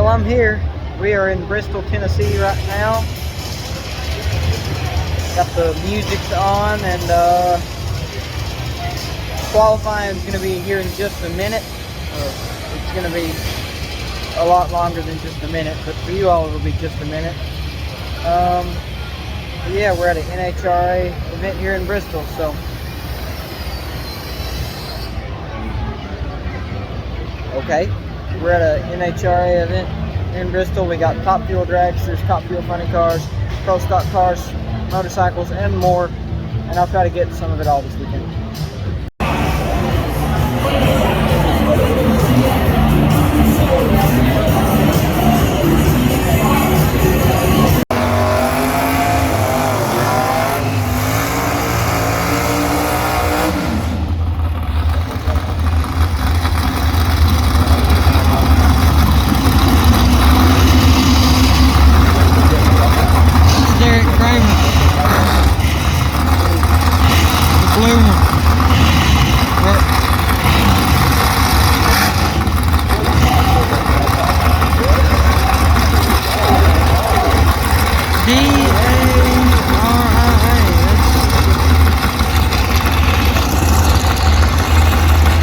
Well, I'm here. We are in Bristol, Tennessee right now. Got the music on, and qualifying is going to be here in just a minute. It's going to be a lot longer than just a minute, but for you all it'll be just a minute. Yeah, we're at an NHRA event here in Bristol, so okay, we're at an NHRA event here in Bristol. We got Top Fuel dragsters, Top Fuel funny cars, pro stock cars, motorcycles, and more, and I'll try to get some of it all this weekend.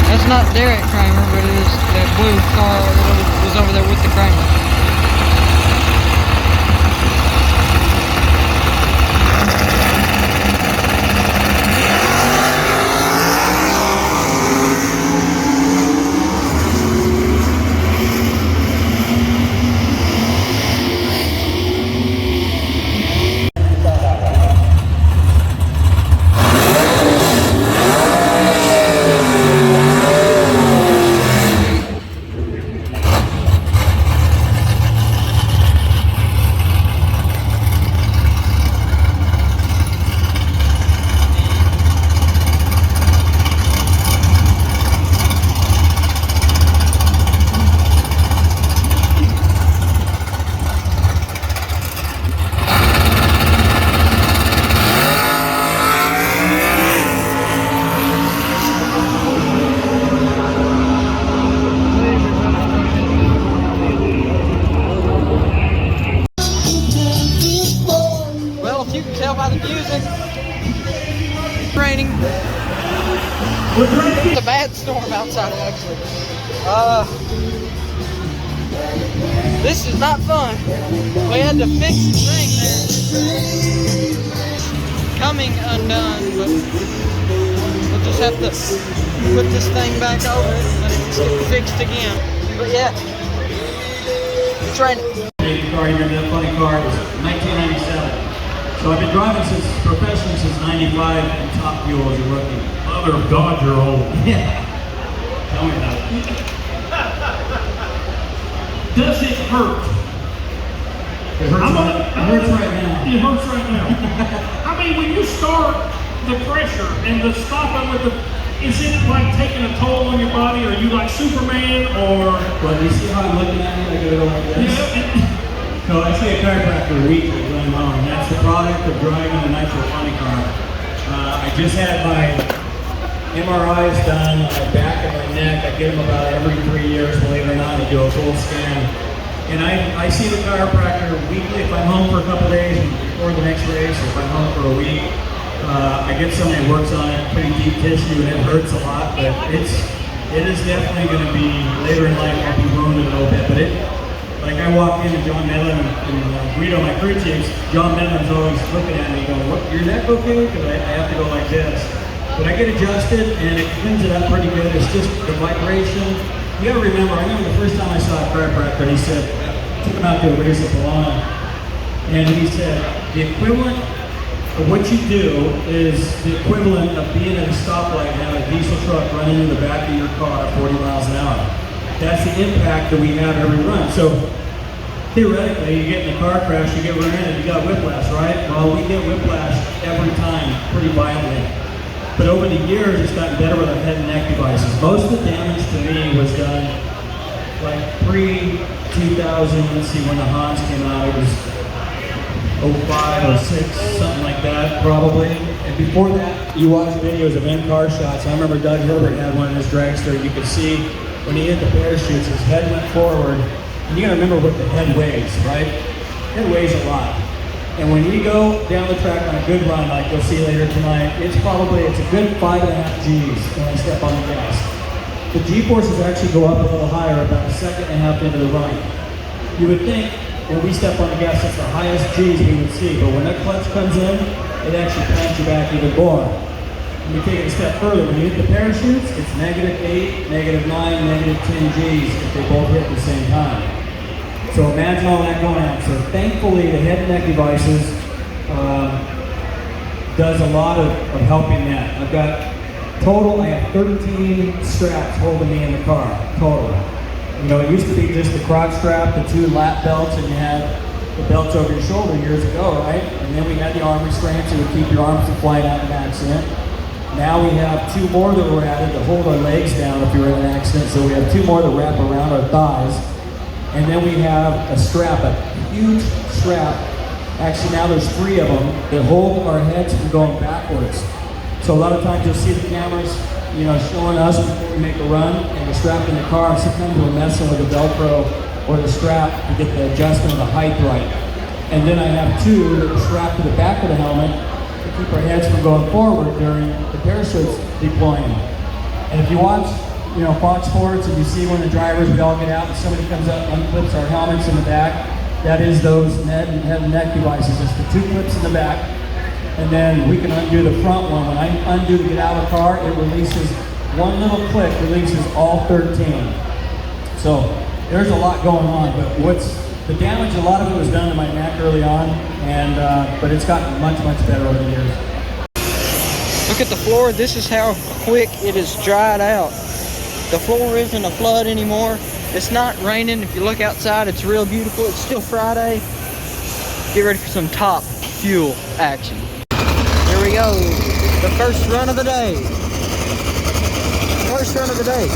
It's not Derek Kramer, but it is that blue car that was over there with the Kramer. You can tell by the music. It's raining. It's a bad storm outside, actually. This is not fun. We had to fix the thing there. Coming undone, but we'll just have to put this thing back over it and let it get fixed again. But yeah, it's raining. The car here, that funny car, was 1997. So I've been driving professionally since 95 and Top Fuel as a rookie. Mother of God, you're old. Yeah. Tell me about it. Does it hurt? It hurts right now. It hurts right now. I mean, when you start the pressure and the stopping with the, is it like taking a toll on your body? Are you like Superman or? Well, you see how I'm looking at me? I gotta go like this. Yeah. So I see a chiropractor weekly going on, and that's the product of driving a nitro funny car. I just had my MRIs done on my back and my neck. I get them about every 3 years, believe it or not. I do a full scan. And I see the chiropractor weekly if I'm home for a couple days before the next race, or if I'm home for a week. I get somebody that works on it, pretty deep tissue, and it hurts a lot, but it is definitely going to be, later in life, I'll be wounded a little bit, but like I walk in and John Medlin and Guido, my crew chiefs, John Medlin's always looking at me going, "What, your neck okay?" Because I have to go like this. But I get adjusted and it cleans it up pretty good. It's just the vibration. You gotta remember, I remember the first time I saw a chiropractor, he said, I took him out to a race at Bologna, and he said, the equivalent of what you do is the equivalent of being at a stoplight and having a diesel truck running in the back of your car at 40 miles an hour. That's the impact that we have every run. So theoretically, you get in a car crash, you get rear-ended, you got whiplash, right? Well, we get whiplash every time, pretty violently. But over the years, it's gotten better with our head and neck devices. Most of the damage to me was done like pre-2000, let's see, when the Hans came out, it was 05, 06, something like that, probably. And before that, you watch videos of in-car shots. I remember Doug Herbert had one in his dragster. You could see when he hit the parachutes, his head went forward, And you gotta remember what the head weighs, right? Head weighs a lot. And when you go down the track on a good run, like you'll see later tonight, it's a good 5.5 G's when I step on the gas. The G-forces actually go up a little higher, about 1.5 seconds into the run. You would think when we step on the gas, that's the highest G's we would see, but when that clutch comes in, it actually plants you back even more. Let me take it a step further. When you hit the parachutes, it's -8, -9, -10 G's if they both hit at the same time. So imagine all that going on. So thankfully, the head and neck devices does a lot of helping that. I've got I have 13 straps holding me in the car, total. You know, it used to be just the crotch strap, the 2 lap belts, and you had the belts over your shoulder years ago, right? And then we had the arm restraints that would keep your arms from flying out in an accident. Now we have 2 more that were added to hold our legs down if you're in an accident. So we have 2 more that wrap around our thighs. And then we have a strap, a huge strap. Actually, now there's 3 of them that hold our heads from going backwards. So a lot of times you'll see the cameras, you know, showing us before we make a run, and we're strapped in the car, and sometimes we're messing with the Velcro or the strap to get the adjustment of the height right. And then I have 2 that are strapped to the back of the helmet to keep our heads from going forward during the parachutes deploying. And if you watch, you know, Fox Sports, and you see when the drivers, we all get out and somebody comes up and unclips our helmets in the back, that is those head and neck devices. It's the 2 clips in the back. And then we can undo the front one. When I undo to get out of the car, it releases, one little click releases all 13. So there's a lot going on, but the damage, a lot of it was done to my neck early on, and but it's gotten much, much better over the years. Look at the floor. This is how quick it is dried out. The floor isn't a flood anymore. It's not raining. If you look outside, it's real beautiful. It's still Friday. Get ready for some top fuel action. Here we go. The first run of the day. First run of the day.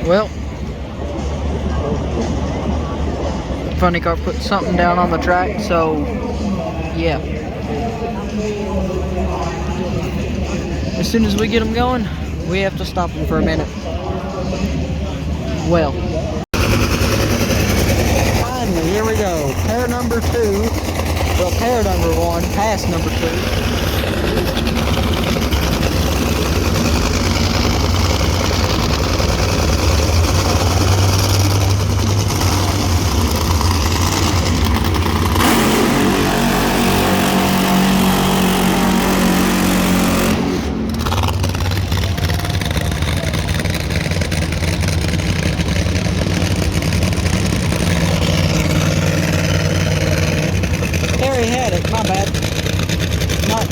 Well, funny car put something down on the track, so yeah. As soon as we get them going, we have to stop them for a minute. Well, finally, here we go. Pair number 2. Well, pair number 1, pass number 2. Had it, my bad. Not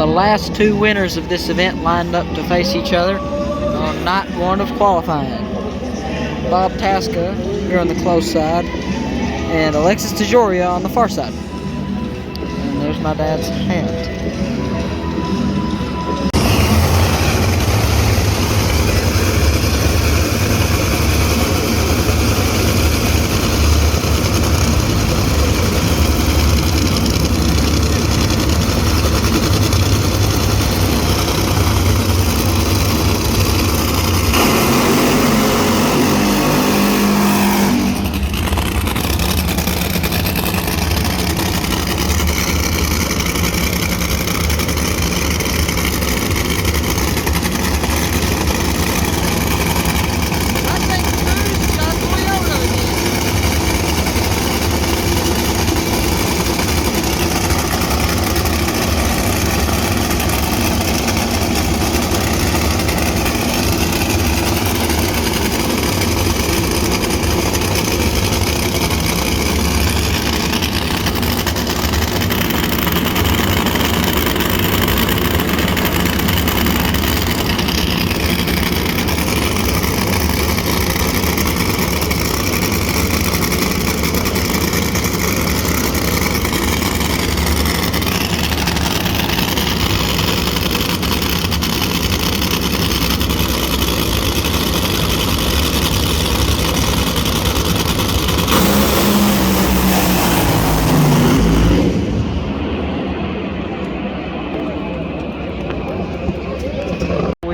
the last two winners of this event lined up to face each other on night one of qualifying. Bob Tasca here on the close side, and Alexis DeJoria on the far side. And there's my dad's hat.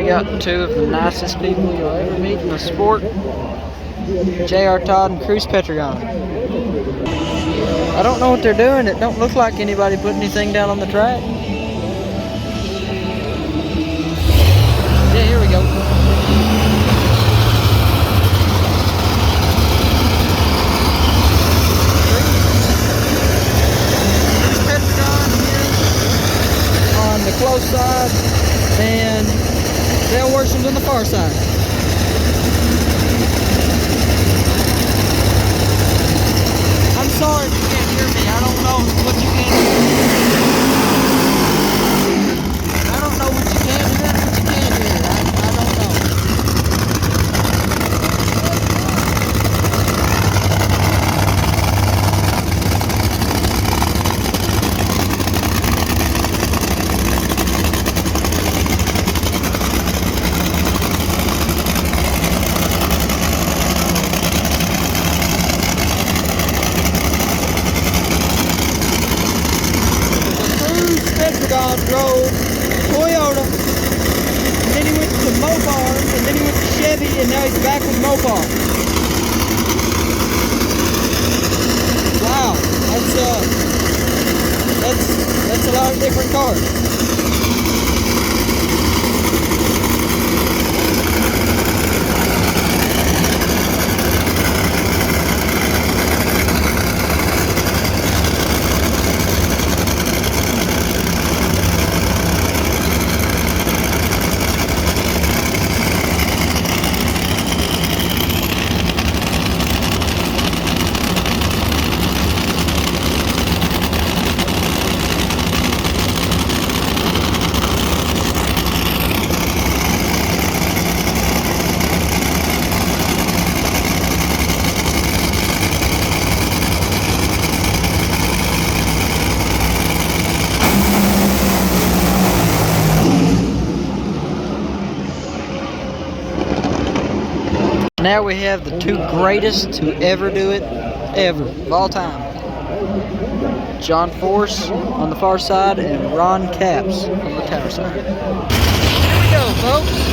Got two of the nicest people you'll ever meet in the sport, J.R. Todd and Cruz Petragon. I don't know what they're doing. It don't look like anybody put anything down on the track. Yeah, here we go. Cruz Petragon here on the close side, and Dale Worsham's on the far side. I'm sorry if you can't hear me. I don't know what you can hear. I don't know what you can hear and what you can't hear. I don't know. Drove Toyota, and then he went to Mopar, and then he went to Chevy, and now he's back with Mopar. Wow, that's a lot of different cars. Now we have the two greatest to ever do it, ever, of all time. John Force on the far side and Ron Capps on the tower side. Here we go, folks.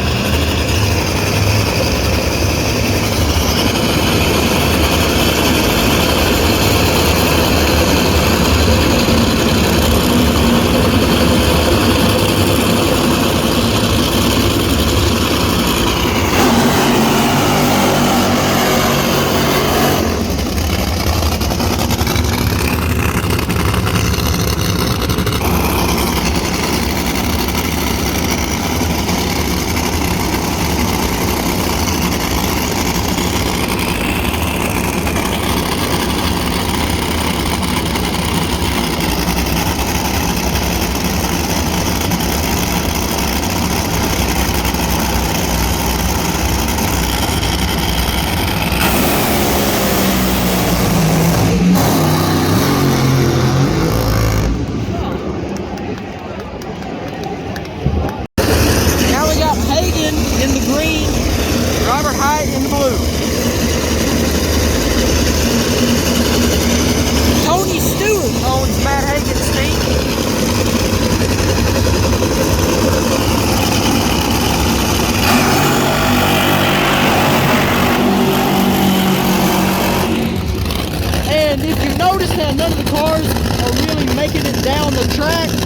track. This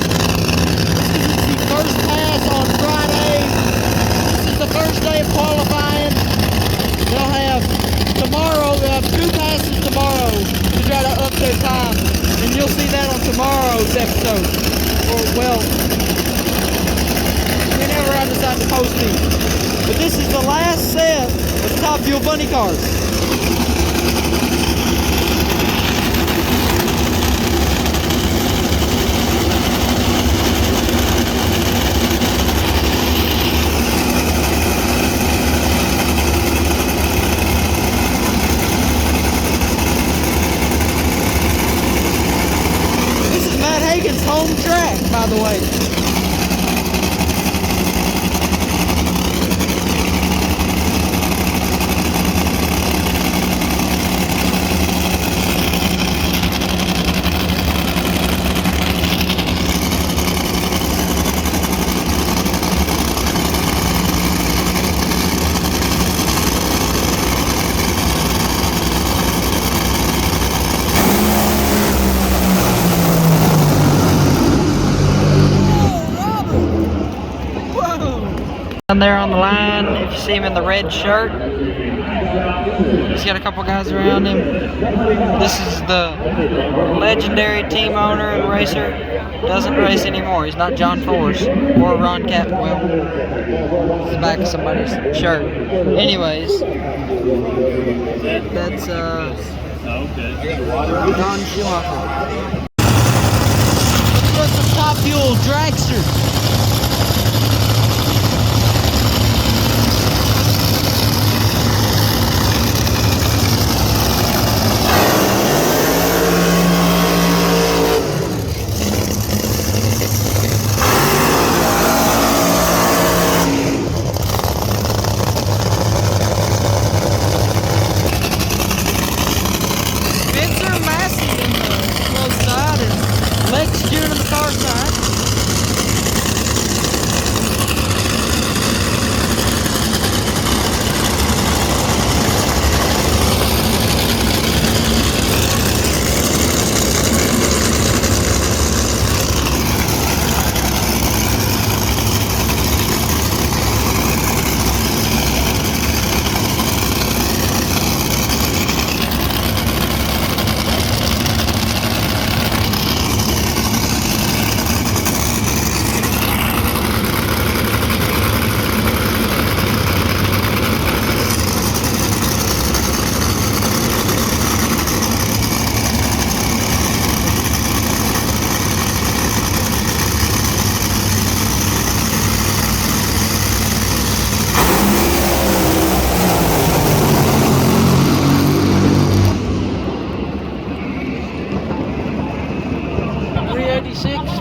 is the first pass on Friday. This is the first day of qualifying. They'll have two passes tomorrow to try to up their time. And you'll see that on tomorrow's episode. Or, well, whenever I decide to post these. But this is the last set of Top Fuel Bunny cars. Home track, by the way. There on the line, if you see him in the red shirt, he's got a couple guys around him. This is the legendary team owner and racer. Doesn't race anymore. He's not John Force or Ron Catwell. It's the back of somebody's shirt. Anyways, that's Don Schumacher. That's the Top Fuel dragster.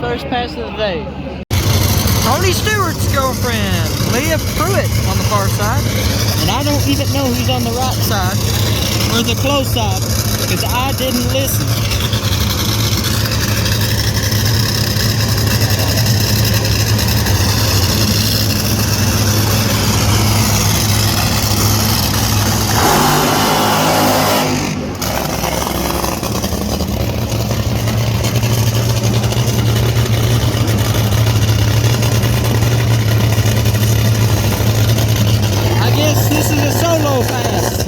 First pass of the day. Tony Stewart's girlfriend, Leah Pruitt, on the far side. And I don't even know who's on the right side, or the close side, because I didn't listen. This is a solo pass.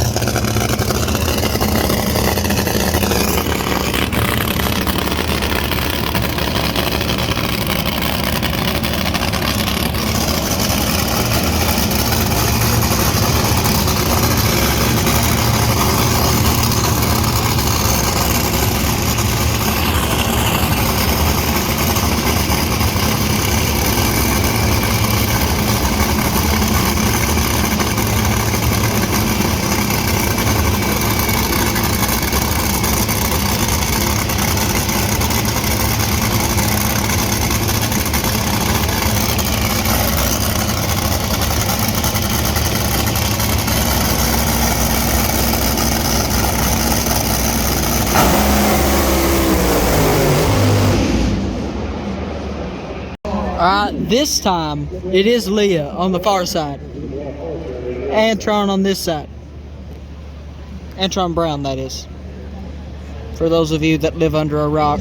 Alright, this time it is Leah on the far side. Antron on this side. Antron Brown, that is. For those of you that live under a rock.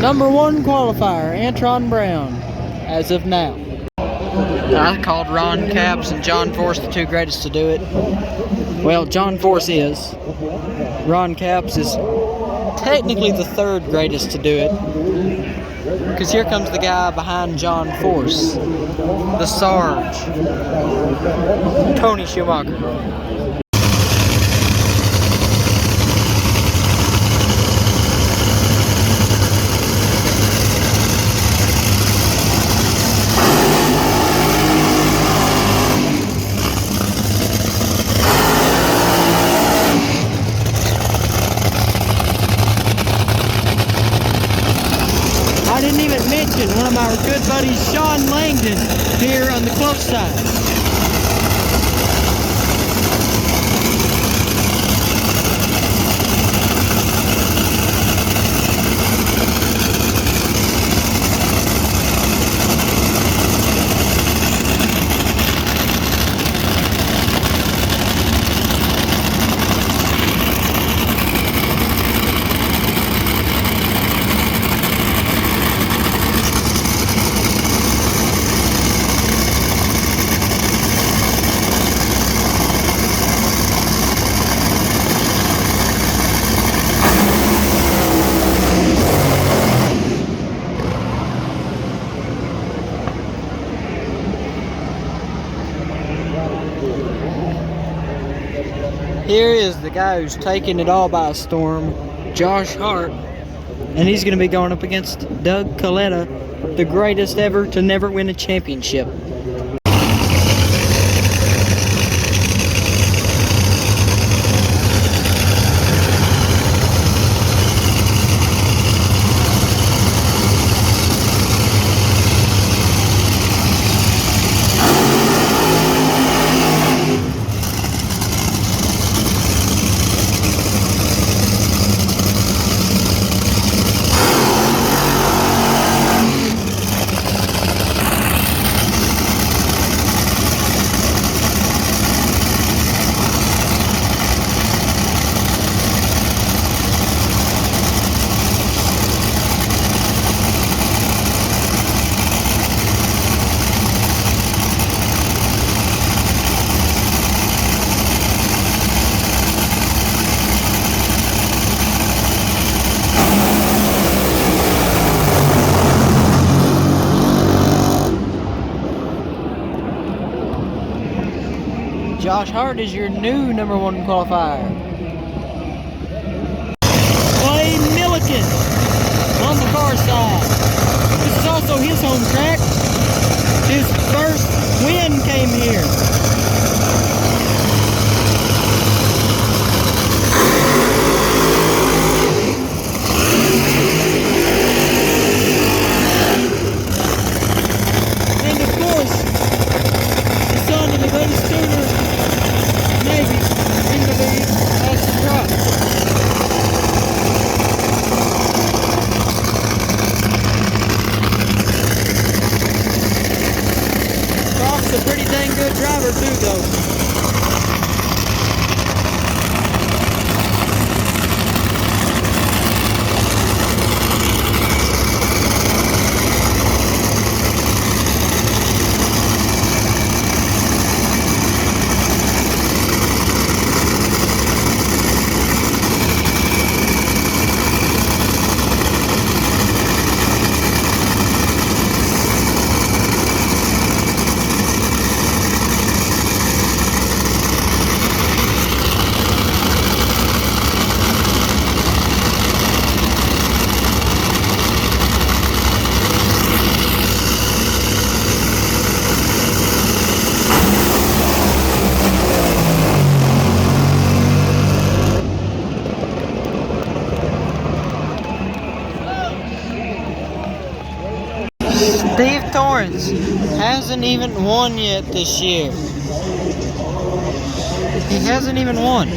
Number 1 qualifier, Antron Brown, as of now. I called Ron Capps and John Force the 2 greatest to do it. Well, John Force is. Ron Capps is technically the 3rd greatest to do it. Because here comes the guy behind John Force, the Sarge, Tony Schumacher. I didn't even mention one of my good buddies, Sean Langdon, here on the close side. Here is the guy who's taking it all by storm, Josh Hart, and he's going to be going up against Doug Coletta, the greatest ever to never win a championship. Josh Hart is your new number 1 qualifier. Clay Milliken on the far side. This is also his home track. His first win came here. And of course, the son of the greatest tuner maybe in the league, Austin Cross. Cross is a pretty dang good driver. Torrance hasn't even won yet this year. He hasn't even won.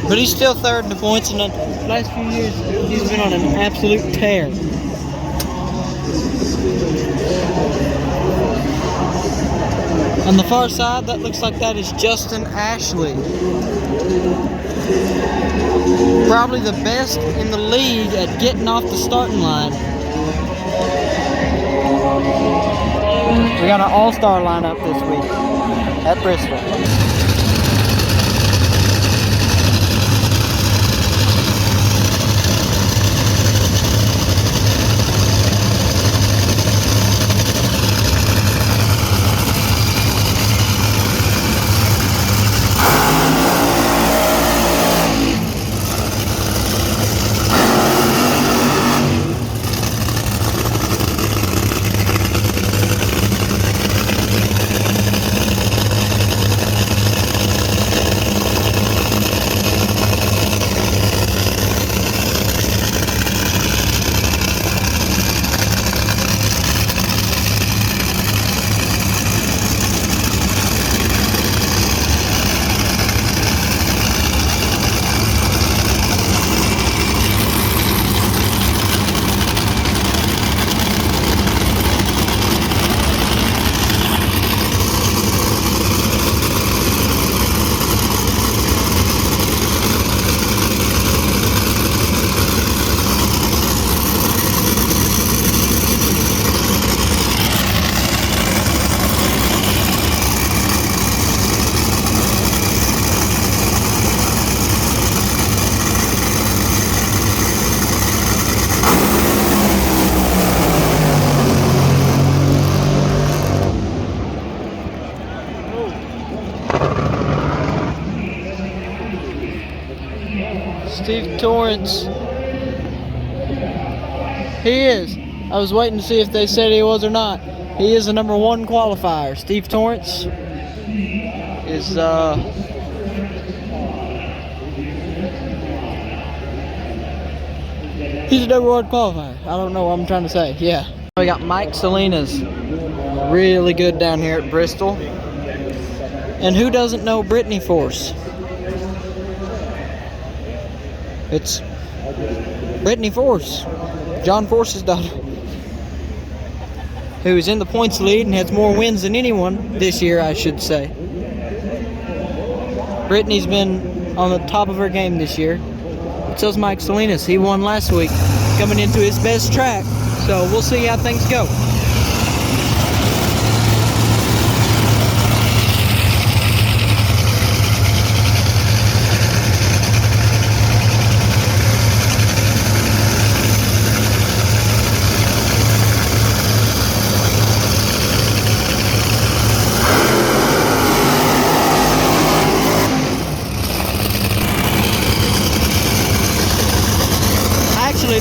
But he's still third in the points, and the last few years he's been on an absolute tear. On the far side, that looks like that is Justin Ashley. Probably the best in the league at getting off the starting line. We got an all-star lineup this week at Bristol. Steve Torrance. He is. I was waiting to see if they said he was or not. He is the number 1 qualifier. Steve Torrance is he's a number 1 qualifier. I don't know what I'm trying to say. Yeah. We got Mike Salinas. Really good down here at Bristol. And who doesn't know Brittany Force? It's Brittany Force, John Force's daughter, who is in the points lead and has more wins than anyone this year, I should say. Brittany's been on the top of her game this year. But so's Mike Salinas. He won last week, coming into his best track. So we'll see how things go.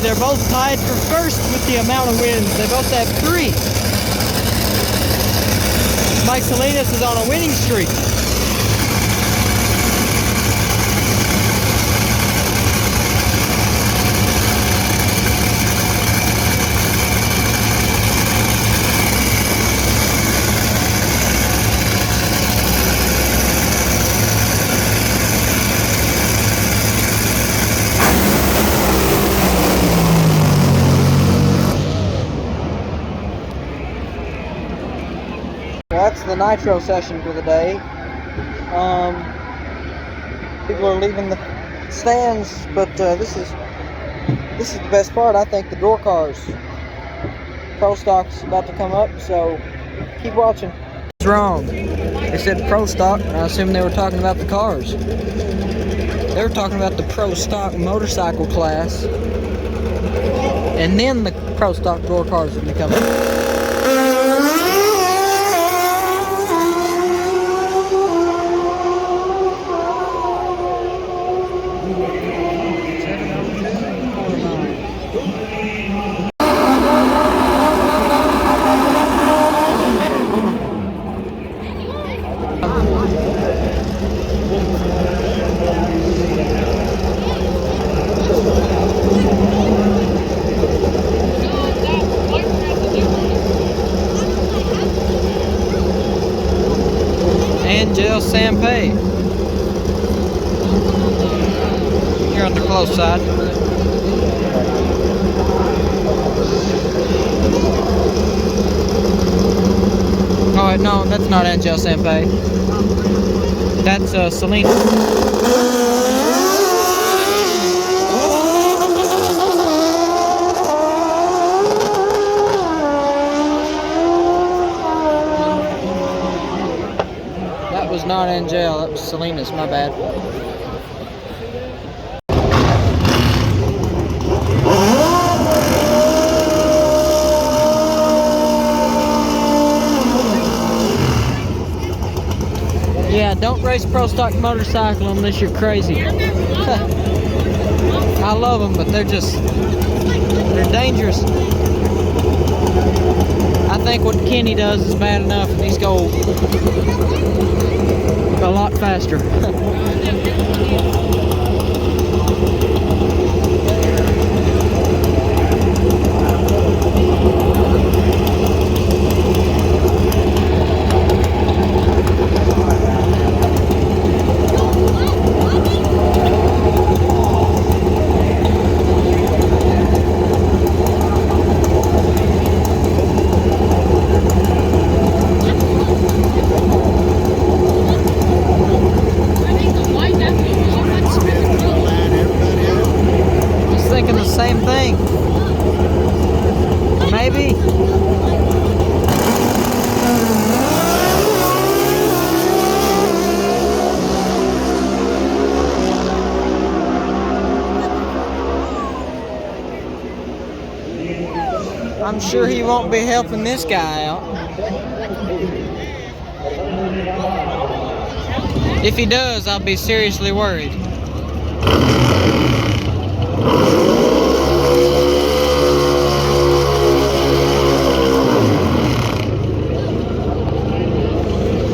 They're both tied for first with the amount of wins. They both have 3. Mike Salinas is on a winning streak. That's the nitro session for the day. People are leaving the stands, but this is the best part. I think the door cars. Pro Stock's about to come up, so keep watching. It's wrong. They said Pro Stock, and I assume they were talking about the cars. They were talking about the Pro Stock motorcycle class, and then the Pro Stock door cars would be coming. Pei here on the close side. Oh wait, no, that's not Angel Senpai. That's Selena. That was not Angel, that was Selena's, my bad. Yeah, don't race pro stock motorcycle unless you're crazy. I love them, but they're dangerous. I think what Kenny does is bad enough, and these go a lot faster. Same thing. Maybe. I'm sure he won't be helping this guy out. If he does, I'll be seriously worried.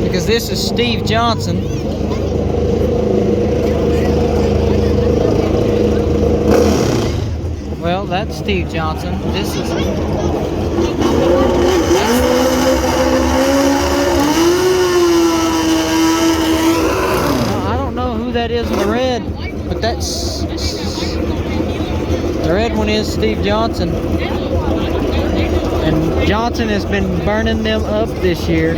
Because this is Steve Johnson. Well, that's Steve Johnson. This is... I don't know who that is in the red, but that's... The red one is Steve Johnson. And Johnson has been burning them up this year.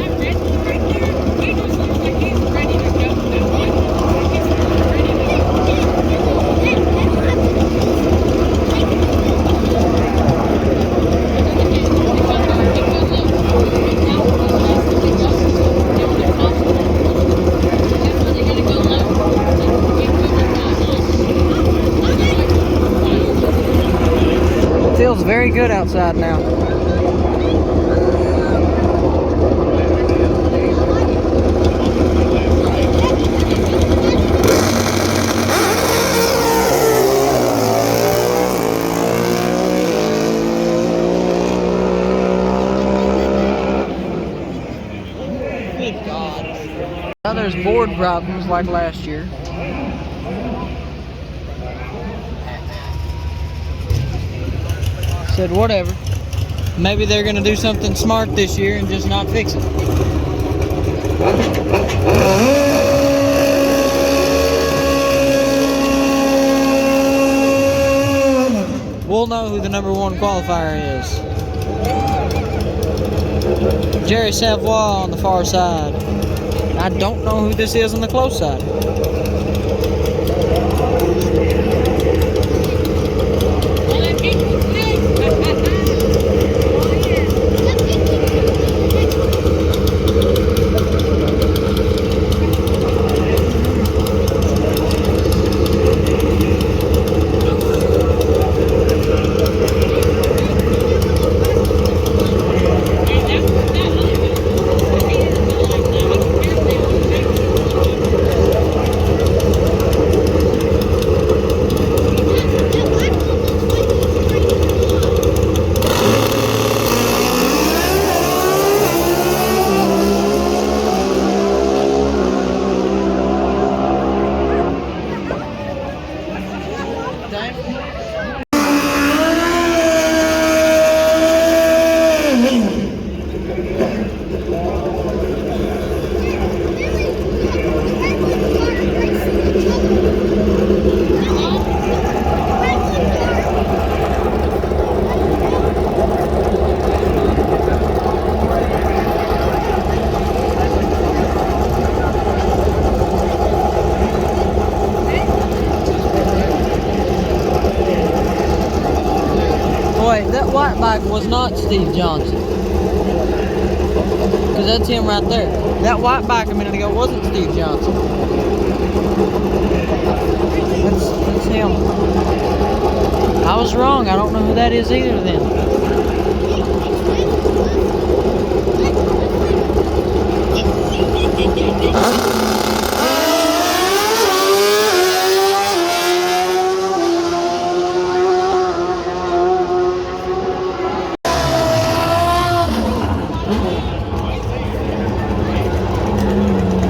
Feels very good outside now. Good God. Now there's board problems like last year. Said whatever. Maybe they're gonna do something smart this year and just not fix it. We'll know who the #1 qualifier is. Jerry Savoy on the far side. I don't know who this is on the close side. white bike was not Steve Johnson. Because that's him right there. That white bike a minute ago wasn't Steve Johnson. That's him. I was wrong. I don't know who that is either then.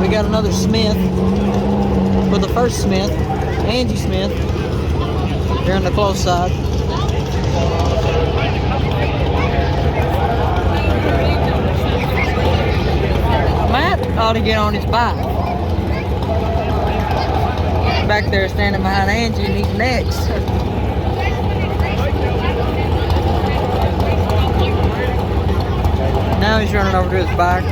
We got another Smith. For the first Smith, Angie Smith, here on the close side. Matt ought to get on his bike. Back there standing behind Angie and eating eggs. Now he's running over to his bike.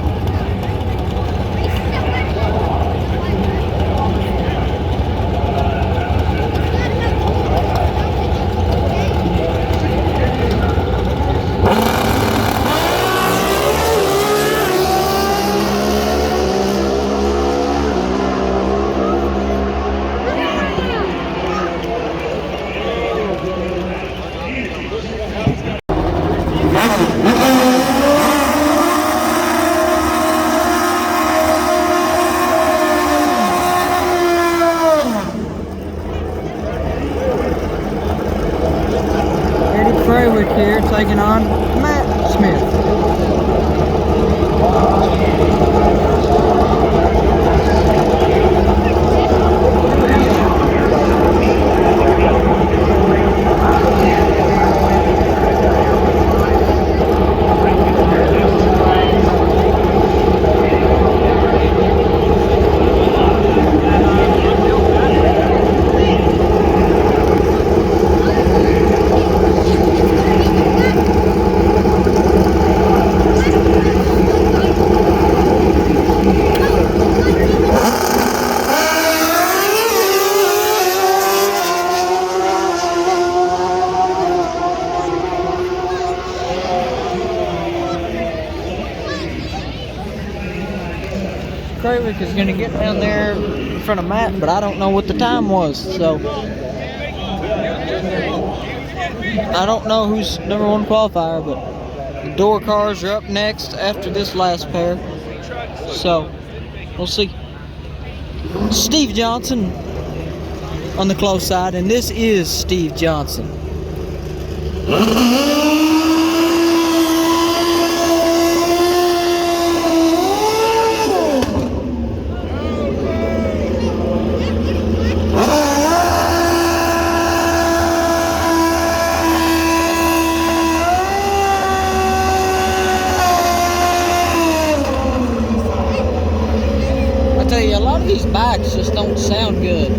Here taking on Matt Smith. Krawick is going to get down there in front of Matt, but I don't know what the time was, so I don't know who's number one qualifier, but the door cars are up next after this last pair, so we'll see. Steve Johnson on the close side, and this is Steve Johnson. I tell you, a lot of these bikes just don't sound good.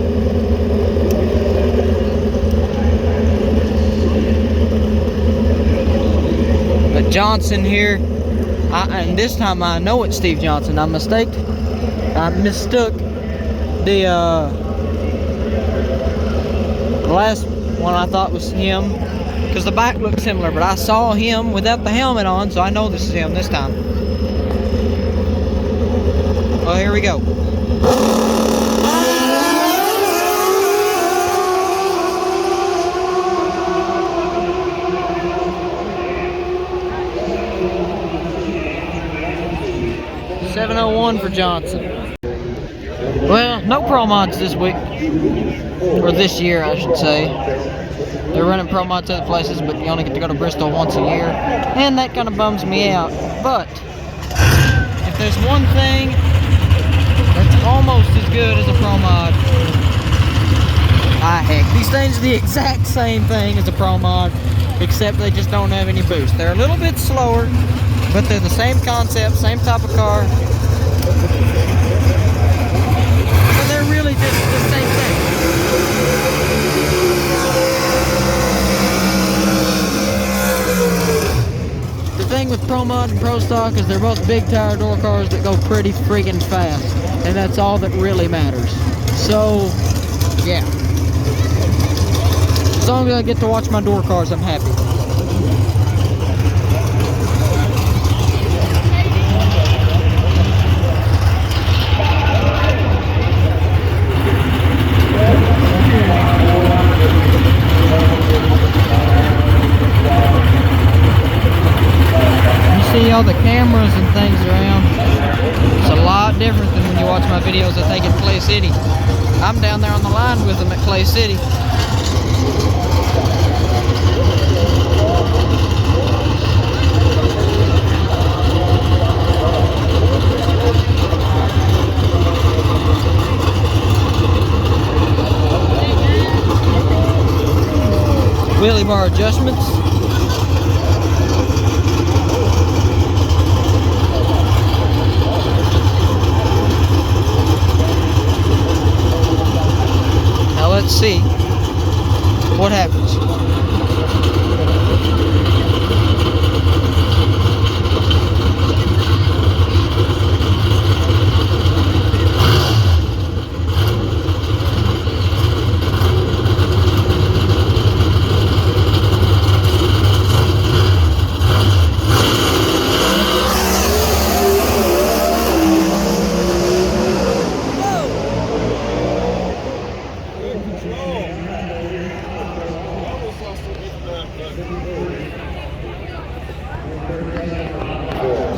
But Johnson here, and this time I know it's Steve Johnson. I mistook the last one I thought was him, because the bike looked similar, but I saw him without the helmet on, so I know this is him this time. Well, here we go. .701 for Johnson. Well, no pro mods this week, or this year, I should say. They're running pro mods other places, but you only get to go to Bristol once a year, and that kind of bums me out. But if there's one thing that's almost as good as a pro mod, heck, these things are the exact same thing as a pro mod, except they just don't have any boost. They're a little bit slower, but they're the same concept, same type of car. So they're really just the same thing. The thing with Pro Mod and Pro Stock is they're both big tire door cars that go pretty freaking fast, and that's all that really matters. So, yeah. As long as I get to watch my door cars, I'm happy. all the cameras and things around, it's a lot different than when you watch my videos that they get at Clay City. I'm down there on the line with them at Clay City. Wheelie bar adjustments. Now let's see what happens.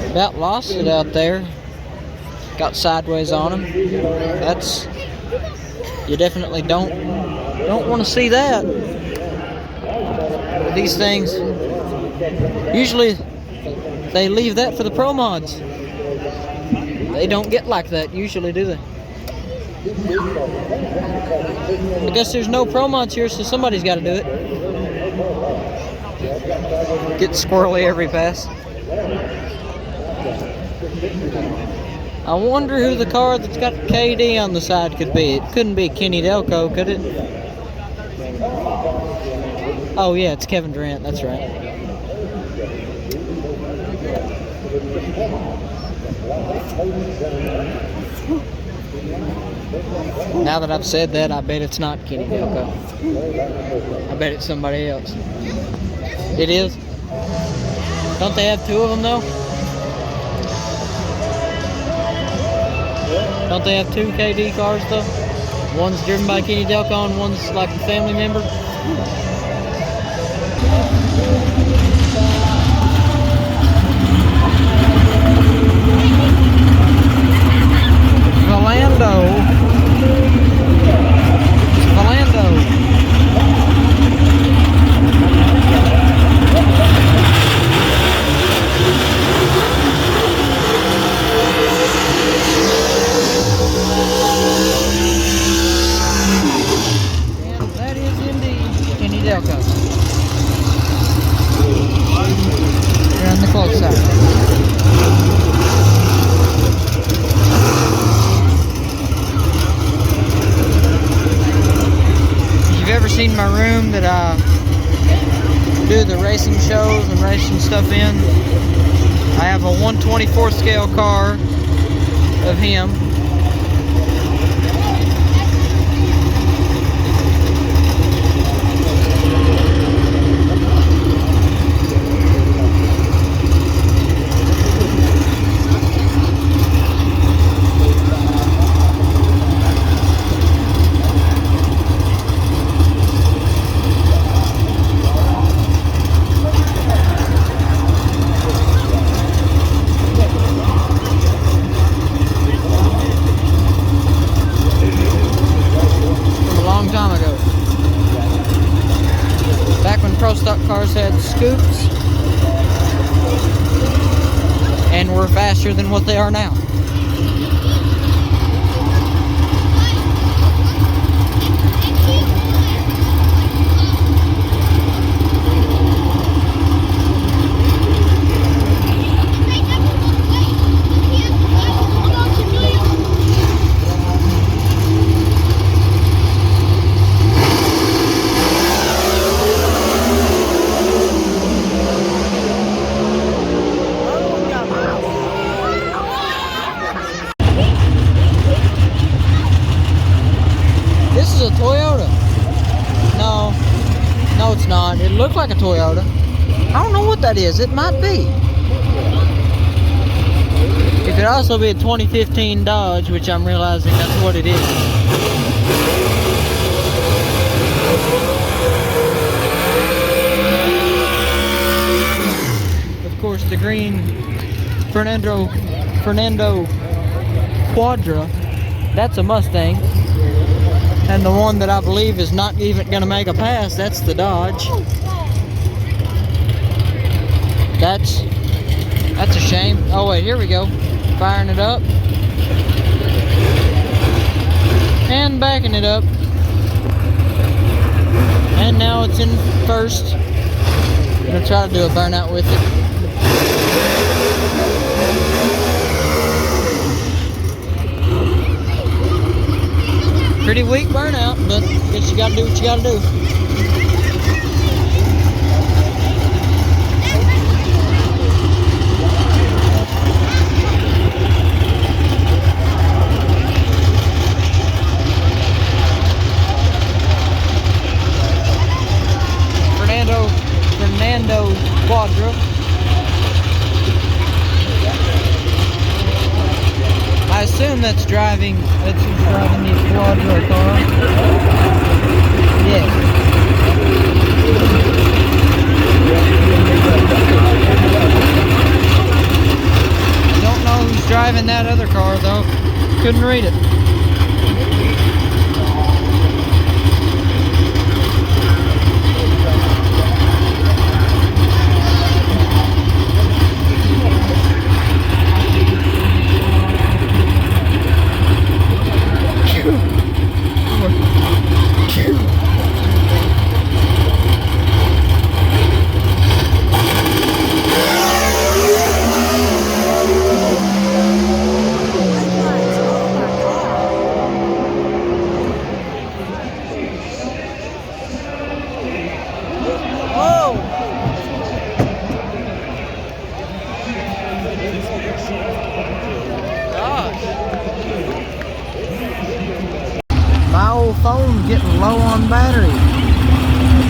About lost it out there. Got sideways on him. That's, you definitely don't want to see that. These things, usually they leave that for the pro mods. They don't get like that usually, do they? I guess there's no pro mods here, so somebody's got to do it. Get squirrely every pass. I wonder who the car that's got KD on the side could be. It couldn't be Kenny Delco, could it? Oh yeah, it's Kevin Durant, that's right. Now that I've said that, I bet it's not Kenny Delco. I bet it's somebody else. It is? Don't they have two of them though? Don't they have two KD cars though? One's driven by Kenny Delco and one's like a family member. Valando. Here on the close side. If you've ever seen my room that I do the racing shows and racing stuff in, I have a 1/24 scale car of him. Pro stock cars had scoops and were faster than what they are now. No, it's not. It looked like a Toyota. I don't know what that is. It might be. It could also be a 2015 Dodge, which I'm realizing that's what it is. Of course, the green Fernando Quadra. That's a Mustang. And the one that I believe is not even gonna make a pass, that's the Dodge. That's a shame. Oh wait, here we go. Firing it up. And backing it up. And now it's in first. I'm gonna try to do a burnout with it. Pretty weak burnout, but I guess you gotta do what you gotta do. Fernando Quadra. I assume that's driving the Quadra car. Yeah. Don't know who's driving that other car though. Couldn't read it. My old phone's getting low on battery,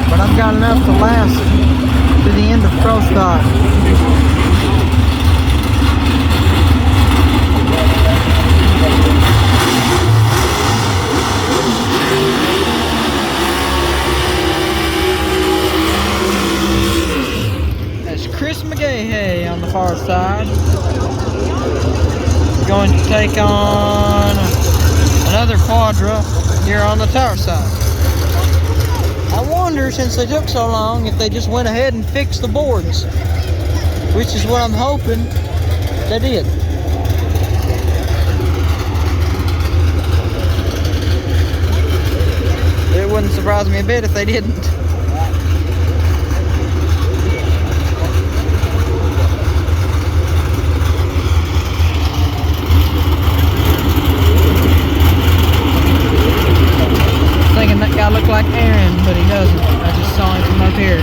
but I've got enough to last to the end of Crosstock. That's Chris McGahey on the far side. Going to take on another Quadra here on the tower side. I wonder, since they took so long, if they just went ahead and fixed the boards, which is what I'm hoping they did. It wouldn't surprise me a bit if they didn't. Thinking that guy looked like Aaron, but he doesn't. I just saw him from up here.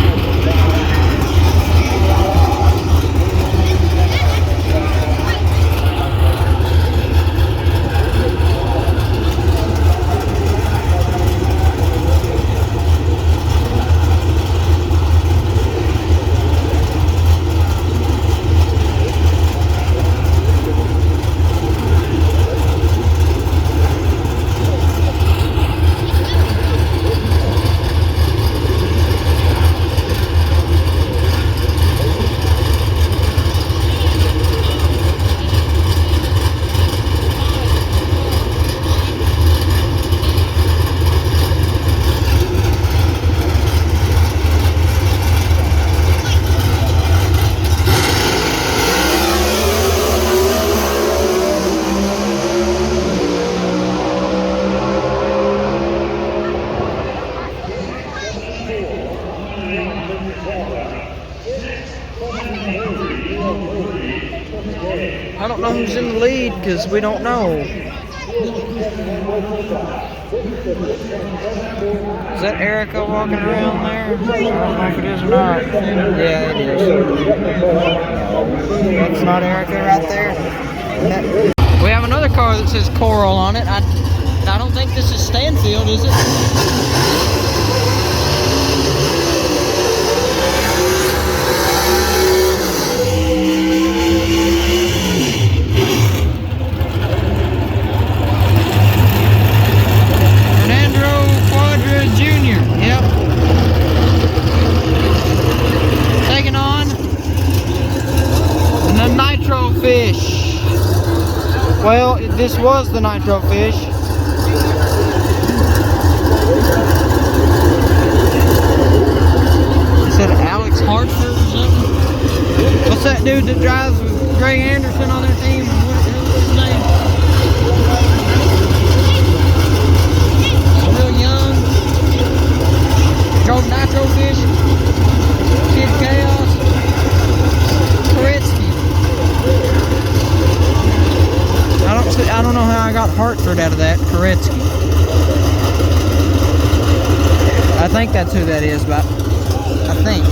I don't know who's in the lead because we don't know. Is that Erica walking around there? I don't know if it is or not. Yeah, it is. That's not Erica right there. We have another car that says Coral on it. I don't think this is Stanfield, is it? This was the nitro fish. Is that Alex Hartford or something? What's that dude that drives with Greg Anderson on their team? What's his name? Real young. Drove nitro fish. Kid Chaos. Koretsky. I don't know how I got Hartford out of that. Koretsky. I think that's who that is, but I think.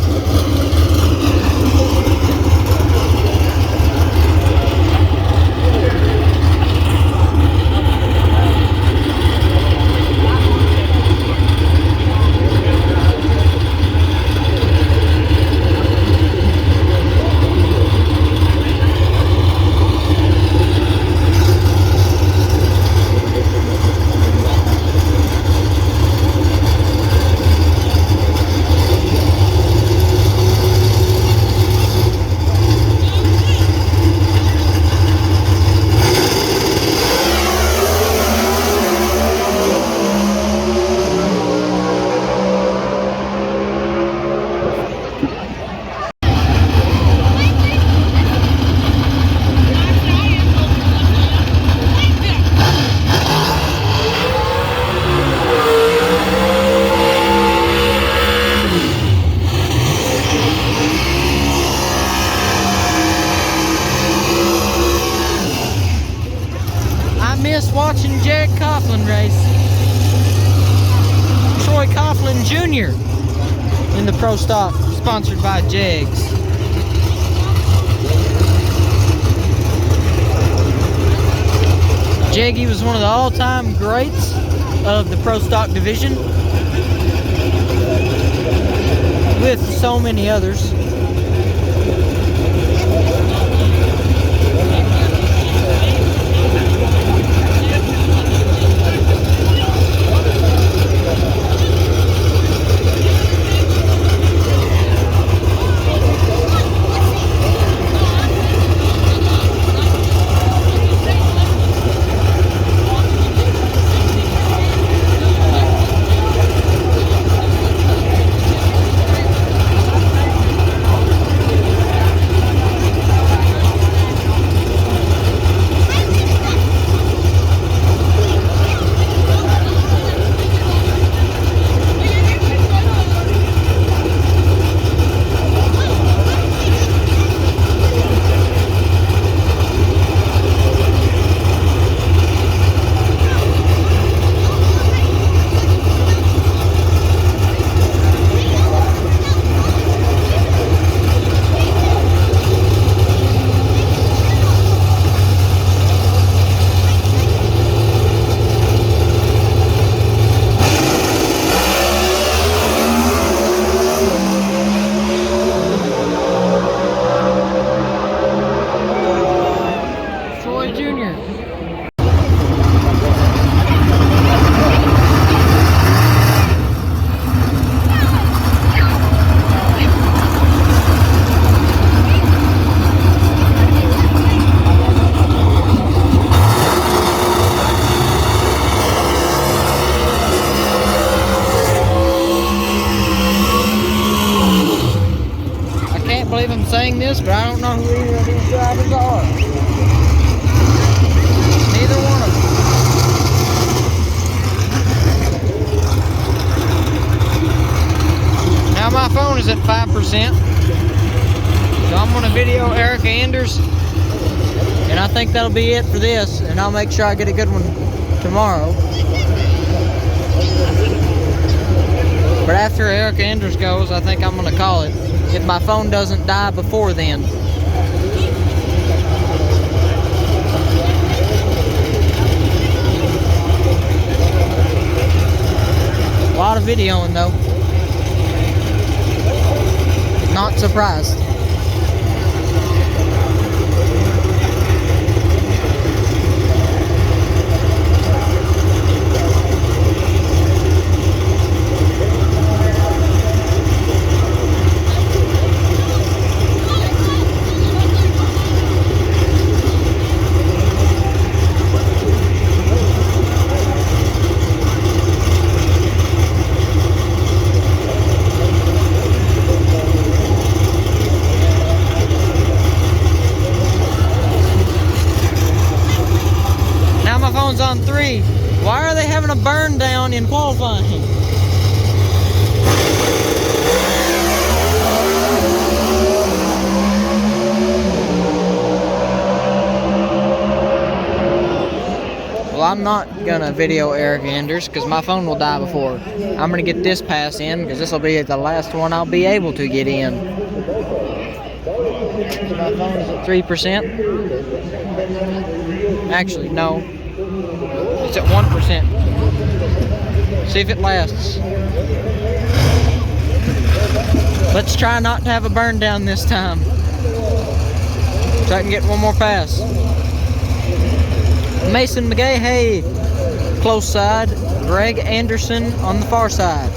Watching Jag Coughlin race. Troy Coughlin Jr. in the Pro Stock, sponsored by Jags. Jaggy was one of the all-time greats of the Pro Stock division, with so many others. Saying this, but I don't know who either of these drivers are. Neither one of them. Now my phone is at 5%, so I'm going to video Erica Enders, and I think that'll be it for this, and I'll make sure I get a good one tomorrow. But after Erica Enders goes, I think I'm going to call it, if my phone doesn't die before then. A lot of videoing though. Not surprised. burn down in qualifying. Well, I'm not gonna video Eric Anders because my phone will die before. I'm gonna get this pass in because this will be the last one I'll be able to get in. My phone is at 3%. Actually, no. It's at 1%. See if it lasts. Let's try not to have a burn down this time, so I can get one more pass. Mason McGahey, close side. Greg Anderson on the far side.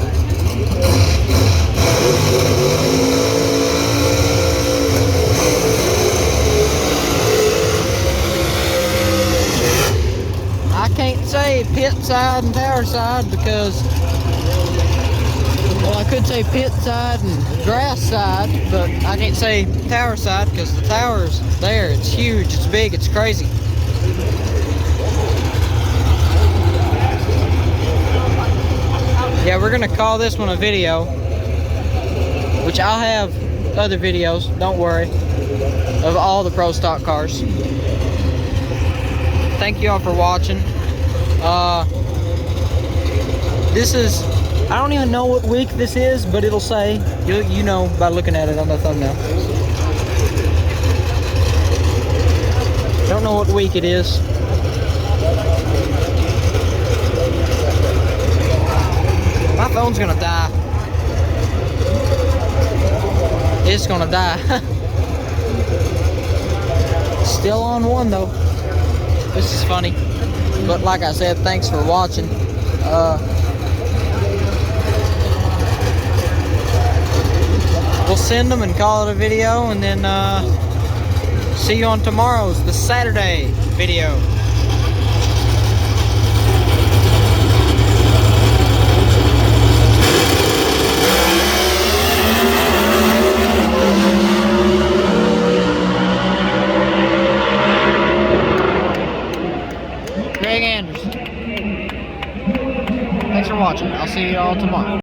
I can't say pit side and tower side because, well, I could say pit side and grass side, but I can't say tower side because the tower's there. It's huge, it's big, it's crazy. Yeah, we're gonna call this one a video, which I'll have other videos, don't worry, of all the pro stock cars. Thank you all for watching. This is, I don't even know what week this is, but it'll say, you know by looking at it on the thumbnail. Don't know what week it is. My phone's gonna die. It's gonna die. Still on one though. This is funny. But like I said, thanks for watching. We'll send them and call it a video, and then see you on tomorrow's, the Saturday video. Greg Anderson. Thanks for watching. I'll see you all tomorrow.